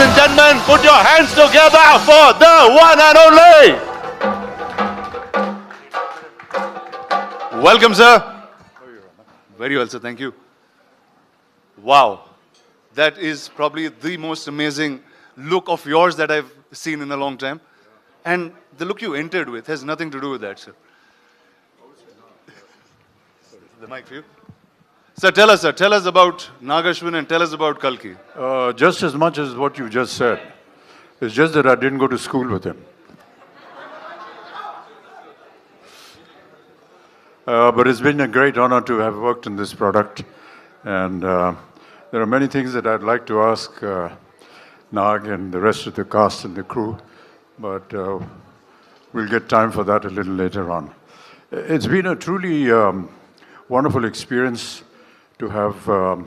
and gentlemen, put your hands together for the one and only. Welcome, sir. Very well, sir. Thank you. Wow. That is probably the most amazing look of yours that I've seen in a long time. And the look you entered with has nothing to do with that, sir. The mic for you. Sir, tell us about Nag Ashwin and tell us about Kalki. Just as much as what you just said. It's just that I didn't go to school with him. But it's been a great honor to have worked in this product. And there are many things that I'd like to ask Nag and the rest of the cast and the crew. But we'll get time for that a little later on. It's been a truly wonderful experience to have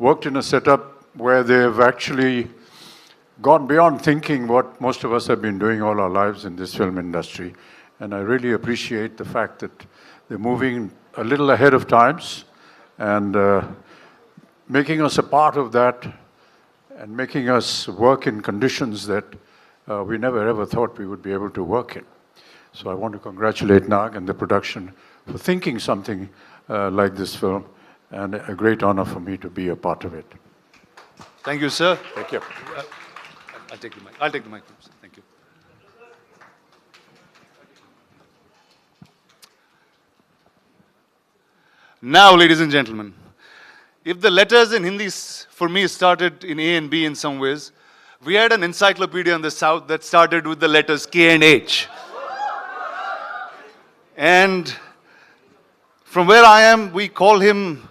worked in a setup where they've actually gone beyond thinking what most of us have been doing all our lives in this film industry. And I really appreciate the fact that they're moving a little ahead of times and making us a part of that and making us work in conditions that we never ever thought we would be able to work in. So I want to congratulate Nag and the production for thinking something like this film, and a great honor for me to be a part of it. Thank you, sir. Thank you. I'll take the mic. I'll take the mic. Thank you. Now, ladies and gentlemen, if the letters in Hindi for me started in A and B in some ways, we had an encyclopedia in the South that started with the letters K and H. And from where I am, we call him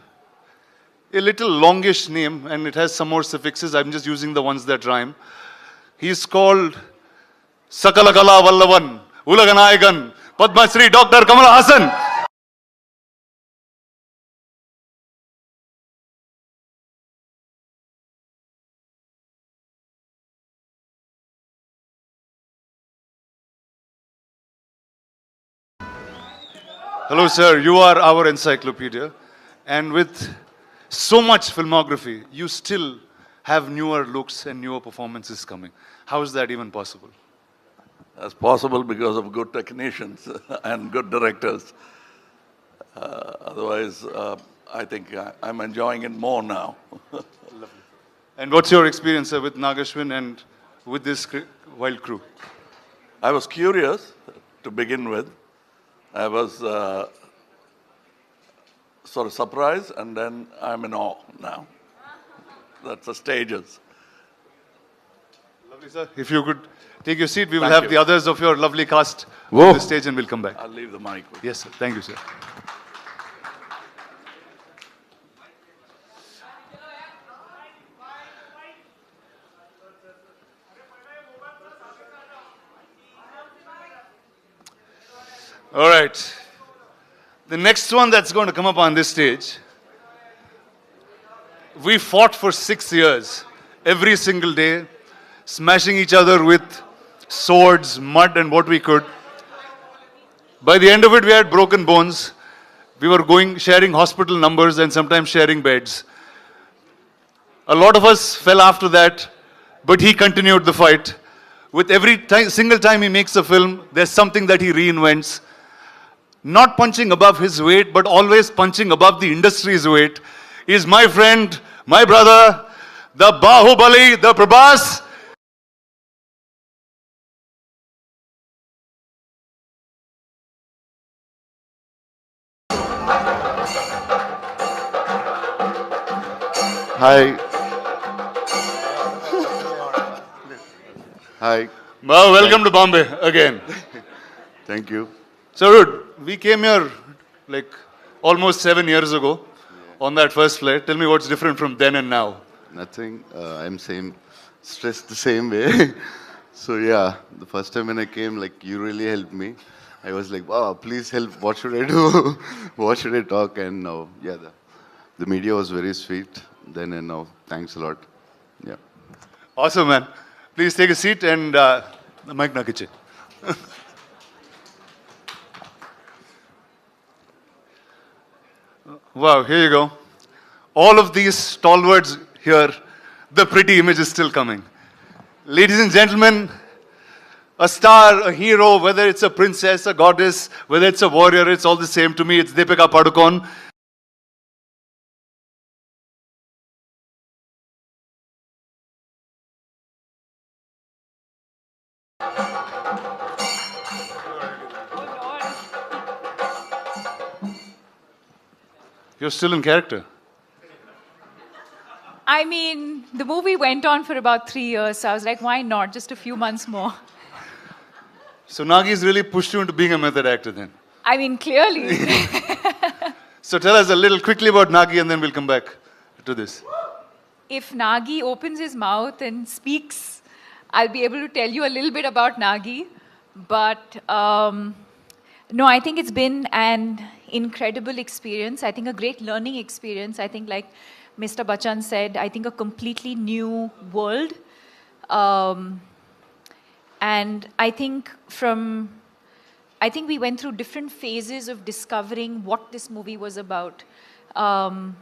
a little longish name, and it has some more suffixes. I'm just using the ones that rhyme. He's called Sakalakala Vallavan, Ulaganayagan, Padma Shri Dr. Kamal Haasan. Hello, sir. You are our encyclopedia. And with so much filmography, you still have newer looks and newer performances coming. How is that even possible? That's possible because of good technicians and good directors. Otherwise, I think I'm enjoying it more now. Lovely. And what's your experience, sir, with Nag Ashwin and with this wild crew? I was curious to begin with. I was sort of surprised, and then I'm in awe now. That's the stages. Lovely, sir. If you could take your seat, we will have the others of your lovely cast on the stage and we'll come back. I'll leave the mic. Yes, sir. Thank you, sir. All right. The next one that's going to come up on this stage, we fought for 6 years, every single day, smashing each other with swords, mud, and what we could. By the end of it, we had broken bones. We were sharing hospital numbers and sometimes sharing beds. A lot of us fell after that, but he continued the fight. With every single time he makes a film, there's something that he reinvents. Not punching above his weight, but always punching above the industry's weight, is my friend, my brother, the Bahubali, the Prabhas. Hi. Hi. Well, welcome to Bombay again. Thank you. So, dude, we came here like almost 7 years ago on that first flight. Tell me what's different from then and now. Nothing. I'm stressed the same way. So yeah, the first time when I came, like you really helped me. I was like, wow, please help. What should I do? What should I talk? And now, yeah, the media was very sweet then and now. Thanks a lot. Yeah. Awesome, man. Please take a seat and the mic na kiche. Wow, here you go. All of these stalwarts here the pretty image is still coming. Ladies and gentlemen, a star, a hero, whether it's a princess, a goddess, whether it's a warrior, it's all the same to me. It's Deepika Padukone. You're still in character. I mean, the movie went on for about 3 years, so I was like, why not? Just a few months more. So Nagi's really pushed you into being a method actor then. I mean, clearly. So tell us a little quickly about Nagi and then we'll come back to this. If Nagi opens his mouth and speaks, I'll be able to tell you a little bit about Nagi. But no, I think it's been an incredible experience. I think a great learning experience. I think, like Mr. Bachchan said, I think a completely new world. And I think we went through different phases of discovering what this movie was about. But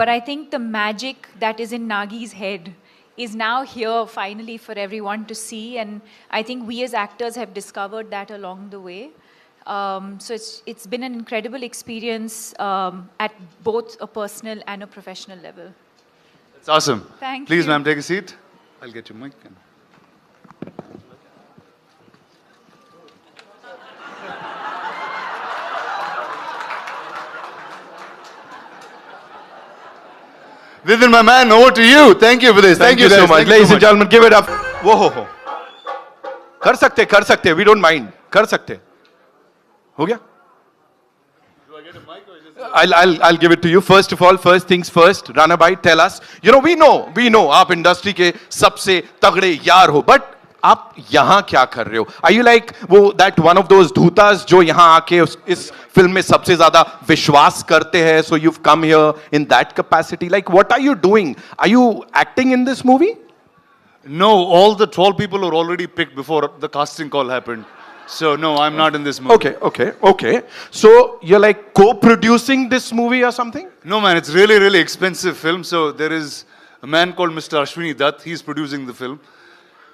I think the magic that is in Nagi's head is now here finally for everyone to see. And I think we as actors have discovered that along the way. So it's been an incredible experience at both a personal and a professional level. That's awesome. Thank Please, you. ma'am, take a seat. I'll get your mic. Vidin, my man, over to you. Thank you for this. Thank you guys. so much. Thank you Ladies so and gentlemen, give it up. Whoa. कर सकते. We don't mind. कर सकते. हो गया? I'll give it to you. First of all, first things first. Rana bhai, tell us. You know, we know. आप industry के सबसे तगड़े यार हो. But आप यहाँ क्या कर रहे हो? Are you like वो that one of those धूतास जो यहाँ आके इस फिल्म में सबसे ज्यादा विश्वास करते हैं? So you've come here in that capacity. Like, what are you doing? Are you acting in this movie? No, all the 12 people were already picked before the casting call happened. So no, I'm not in this movie. Okay. So you're like co-producing this movie or something? No, man, it's really, really expensive film. So there is a man called Mr. Ashwin Dutt. He's producing the film.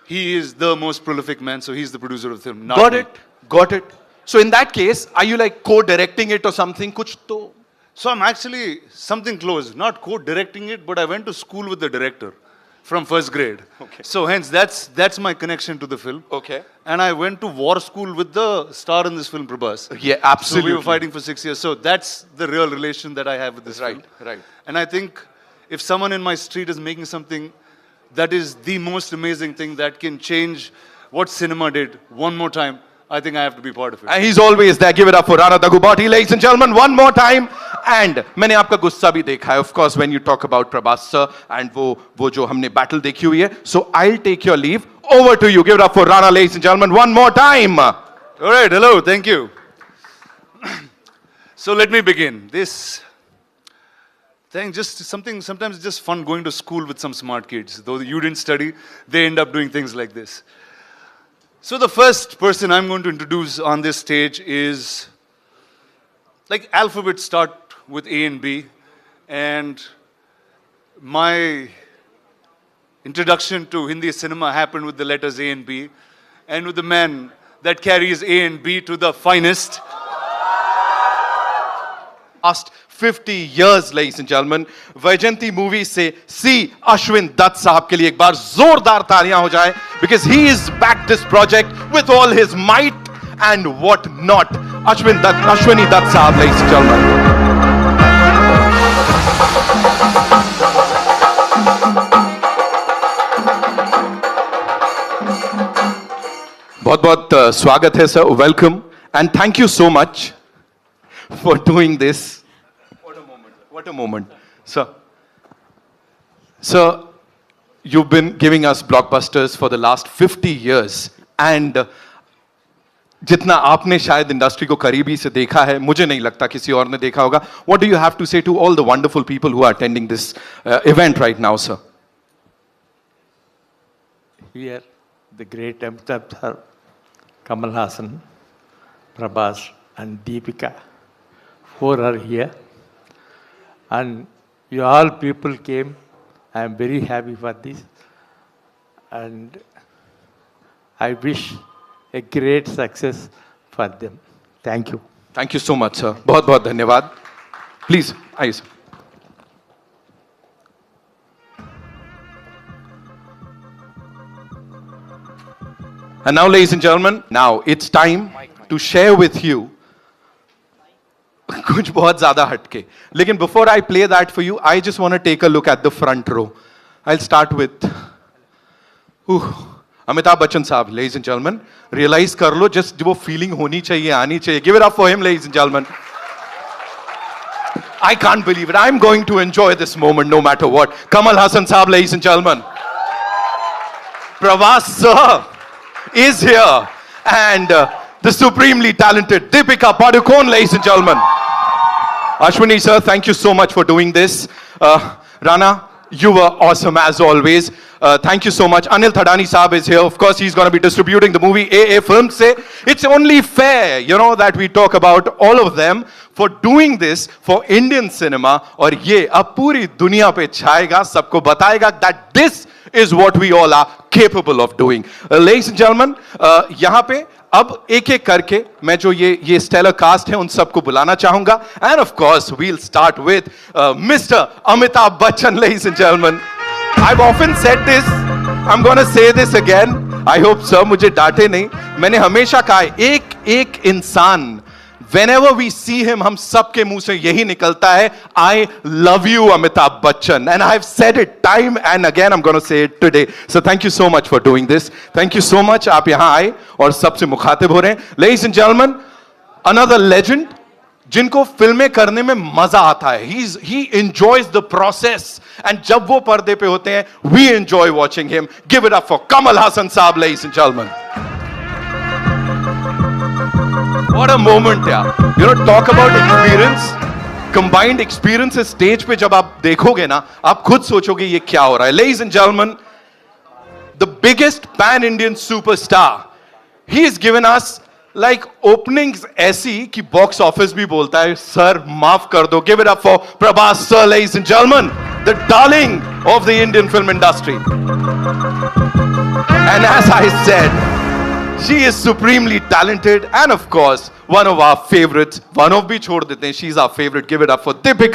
He is the most prolific man, so he's the producer of the film. Not me. Got it. So in that case, are you like co-directing it or something? कुछ तो. So I'm actually something close, not co-directing it, but I went to school with the director from first grade. Okay. So hence that's my connection to the film. Okay. And I went to war school with the star in this film, Prabhas. Yeah, So absolutely. we were fighting for 6 years. So that's the real relation that I have with this film. Right. And I think if someone in my street is making something that is the most amazing thing that can change what cinema did one more time, I think I have to be part of it. And he's always there. Give it up for Rana Daggubati, ladies and gentlemen, one more time. And मैंने आपका गुस्सा भी देखा है, of course, when you talk about Prabhas sir and वो जो हमने battle देखी हुई है. So I'll take your leave. Over to you. Give it up for Rana, ladies and gentlemen, one more time. All right, hello, thank you. So let me begin. This thing, just something, sometimes it's just fun going to school with some smart kids. Though you didn't study, they end up doing things like this. So the first person I'm going to introduce on this stage is, like alphabets start with A and B, and my introduction to Hindi cinema happened with the letters A and B, and with the man that carries A and B to the finest. Last 50 years, ladies and gentlemen, Vaijayanti movie से C. Ashwin Dutt साहब के लिए एक बार जोरदार तालियां हो जाए, because he is backed this project with all his might and what not. Ashwini Dutt साहब, ladies and gentlemen. बहुत स्वागत है, sir. Welcome and thank you so much for doing this. What a moment. Sir, you've been giving us blockbusters for the last 50 years and जितना आपने शायद industry को करीबी से देखा है, मुझे नहीं लगता किसी और ने देखा होगा. What do you have to say to all the wonderful people who are attending this event right now, sir? Here, the great Amitabh sir, Kamal, Haasan, Prabhas and Deepika, four are here. And You all people came. I am very happy for this. And I wish a great success for them. Thank you. Thank you so much, sir. बहुत बहुत धन्यवाद. Please, आइए sir. And now, ladies and gentlemen, now it's time to share with you कुछ बहुत ज़्यादा हटके. लेकिन before I play that for you, I just want to take a look at the front row. I'll start with Amitabh Bachchan साहब, ladies and gentlemen. Realize कर लो, just वो feeling होनी चाहिए, आनी चाहिए. Give it up for him, ladies and gentlemen. I can't believe it. I'm going to enjoy this moment no matter what. Kamal Haasan saab, ladies and gentlemen. Prabhas sir is here. And the supremely talented Deepika Padukone, ladies and gentlemen. Ashwini sir, thank you so much for doing this. Rana, you were awesome as always. Thank you so much. Anil Thadani Saab is here. Of course, he's going to be distributing the movie AA Films. Se. It's only fair, that we talk about all of them for doing this for Indian cinema. और ये अब पूरी दुनिया पे छाएगा, सबको बताएगा that this is what we all are capable of doing. Ladies and gentlemen, यहाँ पे अब एक एक करके मैं जो ये stellar cast है उन सबको बुलाना चाहूंगा. And of course, we'll start with Mr. Amitabh Bachchan, ladies and gentlemen. I've often said this. I'm going to say this again. I hope sir मुझे डांटे नहीं. मैंने हमेशा कहा है एक इंसान whenever we see him हम सबके मुंह से यही निकलता है I love you Amitabh Bachchan, and I've said it time and again. I'm going to say it today. So thank you so much for doing this. Thank you so much. आप यहाँ आए और सबसे मुखातिब हो रहे हैं. Ladies and gentlemen, another legend जिनको फिल्में करने में मजा आता है. He enjoys the process. And जब वो पर्दे पे होते हैं, we enjoy watching him. Give it up for Kamal Haasan साहब, ladies and gentlemen. What a moment, yeah. Talk about experience. Combined experience is stage पे जब आप देखोगे ना, आप खुद सोचोगे ये क्या हो रहा है. Ladies and gentlemen, the biggest pan-Indian superstar. He has given us like openings ऐसी कि box office भी बोलता है sir माफ कर दो. Give it up for Prabhas sir, ladies and gentlemen, the darling of the Indian film industry. And as I said, she is supremely talented and of course one of our favorites. One of भी छोड़ देते हैं. She's our favorite. Give it up for Deepika.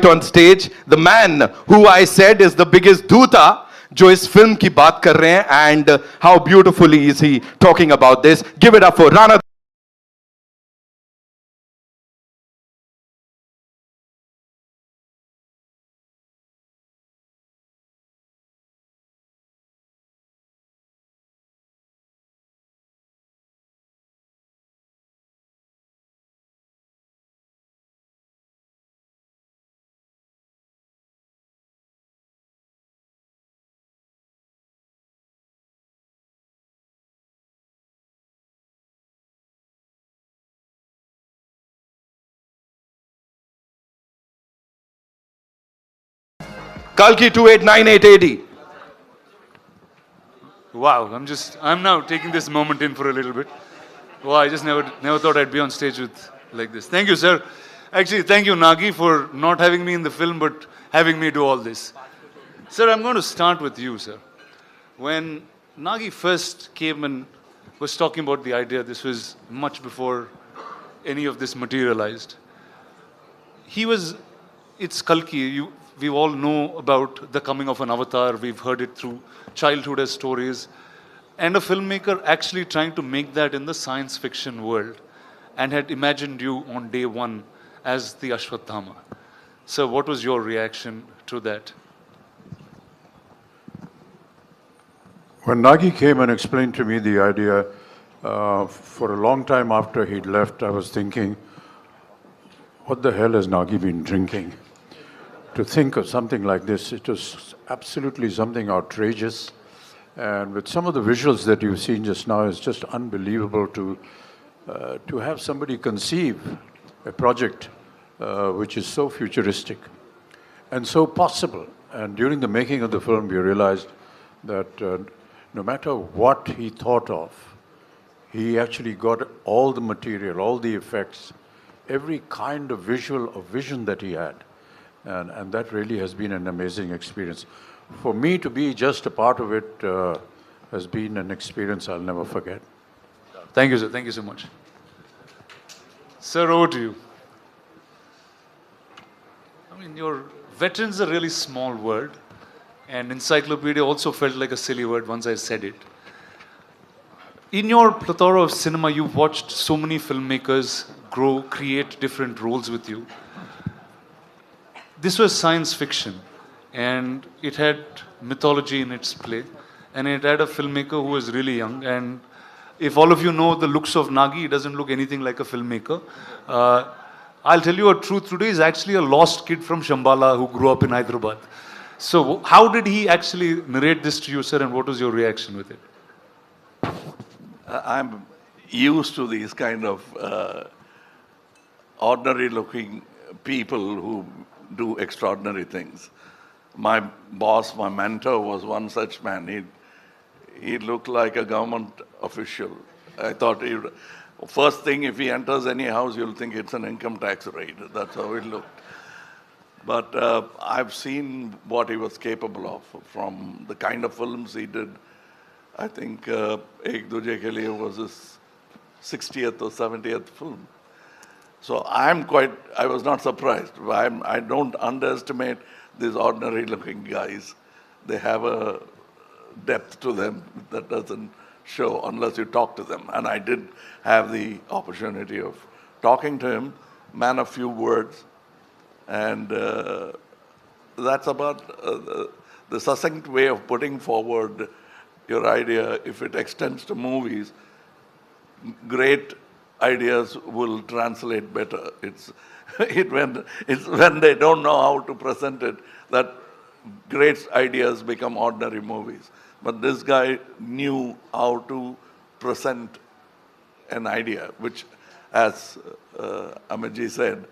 On stage, the man who I said is the biggest dhuta जो इस film की बात कर रहे हैं, and how beautifully is he talking about this. Give it up for Rana. Kalki 289880. Wow, I'm now taking this moment in for a little bit. Wow, I just never thought I'd be on stage with like this. Thank you, sir. Actually, thank you, Nagi, for not having me in the film, but having me do all this. Sir, I'm going to start with you, sir. When Nagi first came and was talking about the idea, this was much before any of this materialized. It's Kalki. We all know about the coming of an avatar. We've heard it through childhood as stories. And a filmmaker actually trying to make that in the science fiction world and had imagined you on day one as the Ashwatthama. So what was your reaction to that? When Nagi came and explained to me the idea, for a long time after he'd left, I was thinking, what the hell has Nagi been drinking? To think of something like this, it was absolutely something outrageous. And with some of the visuals that you've seen just now, it's just unbelievable to have somebody conceive a project which is so futuristic and so possible. And during the making of the film, we realized that no matter what he thought of, he actually got all the material, all the effects, every kind of visual or vision that he had. And that really has been an amazing experience. For me to be just a part of it has been an experience I'll never forget. Thank you, sir. Thank you so much. Sir, over to you. I mean, your veteran's a really small word, and encyclopedia also felt like a silly word once I said it. In your plethora of cinema, you've watched so many filmmakers grow, create different roles with you. This was science fiction, and it had mythology in its play, and it had a filmmaker who was really young. And if all of you know the looks of Nagi, he doesn't look anything like a filmmaker. I'll tell you a truth today, he's actually a lost kid from Shambhala who grew up in Hyderabad. So how did he actually narrate this to you, sir, and what was your reaction with it? I'm used to these kind of ordinary looking people who do extraordinary things. My boss, my mentor was one such man. He looked like a government official. I thought first thing, if he enters any house, you'll think it's an income tax raid. That's how it looked. But I've seen what he was capable of from the kind of films he did. I think Ek Duje Ke Liye was his 60th or 70th film. So I was not surprised. I don't underestimate these ordinary looking guys. They have a depth to them that doesn't show unless you talk to them. And I did have the opportunity of talking to him, man of few words. And that's about the succinct way of putting forward your idea. If it extends to movies, great ideas will translate better. It's when they don't know how to present it that great ideas become ordinary movies. But this guy knew how to present an idea, which, as Amitji said,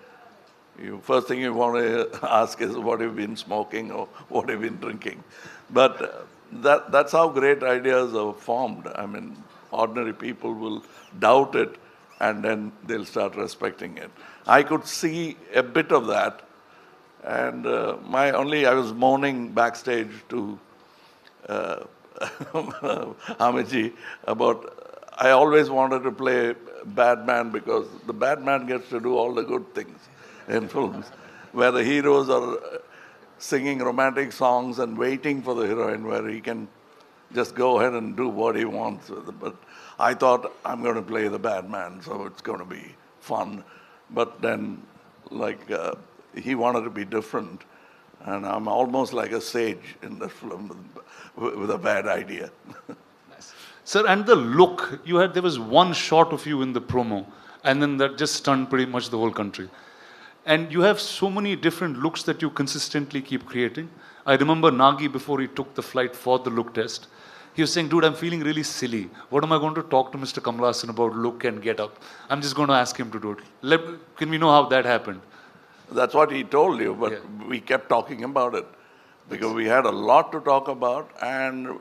first thing you want to ask is what have you been smoking or what have you been drinking. But that's how great ideas are formed. I mean, ordinary people will doubt it and then they'll start respecting it. I could see a bit of that. And I was moaning backstage to Amitji about, I always wanted to play bad man because the bad man gets to do all the good things in films, where the heroes are singing romantic songs and waiting for the heroine, where he can just go ahead and do what he wants with it. But I thought, I'm going to play the bad man, so it's going to be fun. But then, he wanted to be different. And I'm almost like a sage in the film with a bad idea. Nice. Sir, and the look, there was one shot of you in the promo, and then that just stunned pretty much the whole country. And you have so many different looks that you consistently keep creating. I remember Nagi, before he took the flight for the look test, he was saying, dude, I'm feeling really silly. What am I going to talk to Mr. Kamal Haasan about look and get up? I'm just going to ask him to do it. Can we know how that happened? That's what he told you, but we kept talking about it because we had a lot to talk about and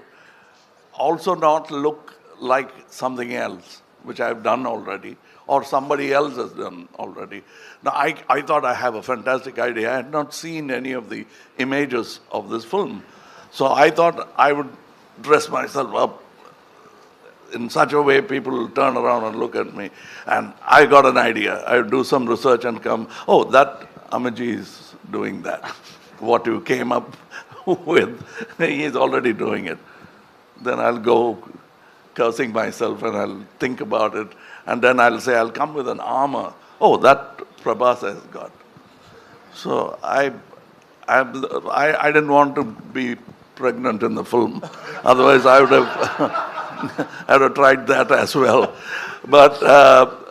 also not look like something else, which I've done already or somebody else has done already. Now, I thought I have a fantastic idea. I had not seen any of the images of this film. So I thought I would dress myself up in such a way people will turn around and look at me. And I got an idea. I would do some research and come, oh, that Amitji is doing that. What you came up with, he's already doing it. Then I'll go cursing myself and I'll think about it. And then I'll say, I'll come with an armor. Oh, that Prabhas has got. So I didn't want to be pregnant in the film. Otherwise, I would have tried that as well. But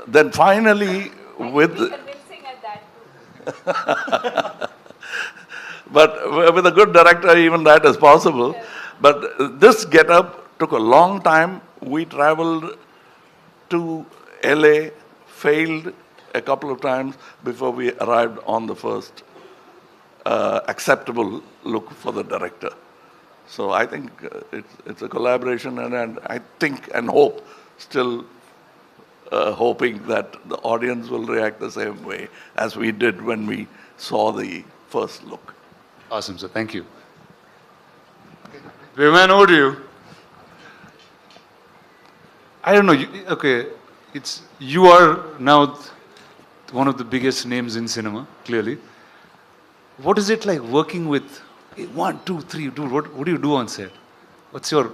then finally, with convincing at that too. but with a good director, even that is possible. Yeah. But this get-up took a long time. We traveled to LA, failed a couple of times before we arrived on the first acceptable look for the director. So I think it's a collaboration, and I think and hope, still hoping that the audience will react the same way as we did when we saw the first look. Awesome, sir. Thank you. Man, over to you. I don't know. Okay, you are now one of the biggest names in cinema, clearly. What is it like working with 1, 2, 3, dude? What do you do on set? What's your...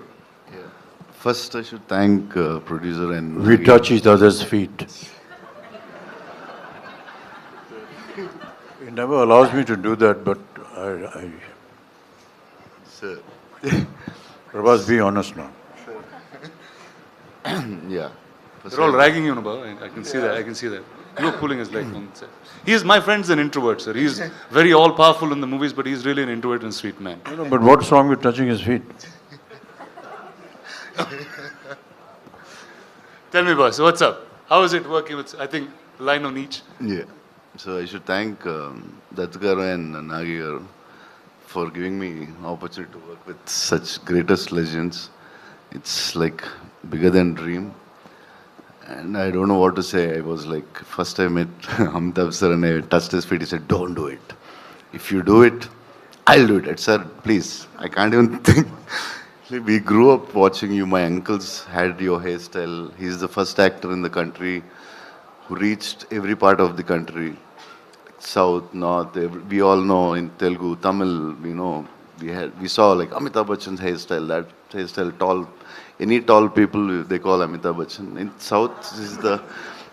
First, I should thank producer and... We touch each other's feet. He never allows me to do that, but I Sir. Prabhas, be honest now. Yeah. They're all ragging you, Baba. I can see that. I can see that. You're pulling his leg on set. My friend's an introvert, sir. He's very all-powerful in the movies, but he's really an introvert and sweet man. No, but what's wrong with touching his feet? Tell me, boss, what's up? How is it working with, I think, line on each? Yeah. So I should thank Deepika and Nagi for giving me opportunity to work with such greatest legends. It's like bigger than dream. And I don't know what to say. I was like, first I met Amitabh sir and I touched his feet. He said, don't do it. If you do it, I'll do it. I said, please, I can't even think. We grew up watching you. My uncles had your hairstyle. He's the first actor in the country who reached every part of the country. South, North, we all know in Telugu, Tamil, we saw like Amitabh Bachchan's hairstyle, that hairstyle, tall, any tall people they call Amitabh Bachchan. In South,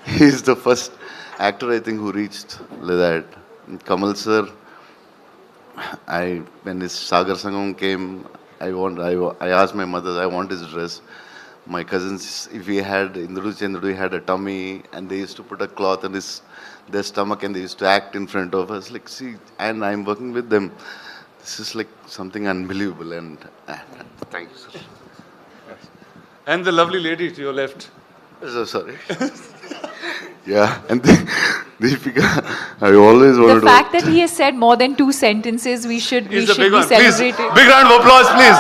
he's the first actor I think who reached like that. And Kamal sir, when his Sagar Sangam came, I asked my mother, I want his dress. My cousins, if we had, Indru Chandru had a tummy and they used to put a cloth on their stomach and they used to act in front of us. Like, see, and I'm working with them. This is like something unbelievable and thank you, sir. And the lovely lady to your left. So sorry. Yeah, and Deepika, I always wanted to... The fact that he has said more than 2 sentences, we should be celebrating. Please, big round of applause, please.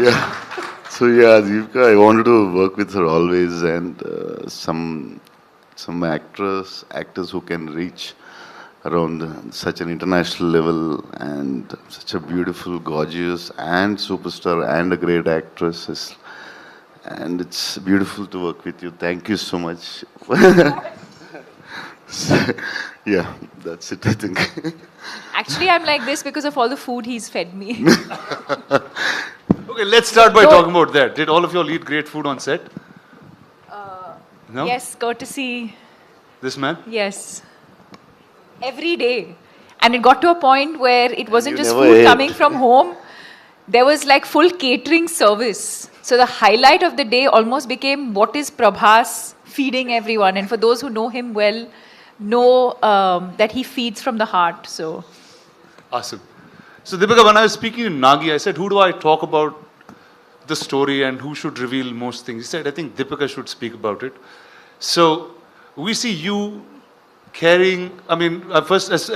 Yeah. So yeah, Deepika, I wanted to work with her always, and some actors who can reach around such an international level, and such a beautiful, gorgeous, and superstar, and a great actress. And it's beautiful to work with you. Thank you so much. Yeah, that's it, I think. Actually, I'm like this because of all the food he's fed me. Okay, let's start by talking about that. Did all of you all eat great food on set? No? Yes, courtesy. This man? Yes. Every day. And it got to a point where it wasn't You just never food ate. coming from home. There was like full catering service. So the highlight of the day almost became what is Prabhas feeding everyone. And for those who know him well, know that he feeds from the heart. So. Awesome. So Deepika, when I was speaking to Nagi, I said, who do I talk about the story and who should reveal most things? He said, I think Deepika should speak about it. So we see you carrying, at first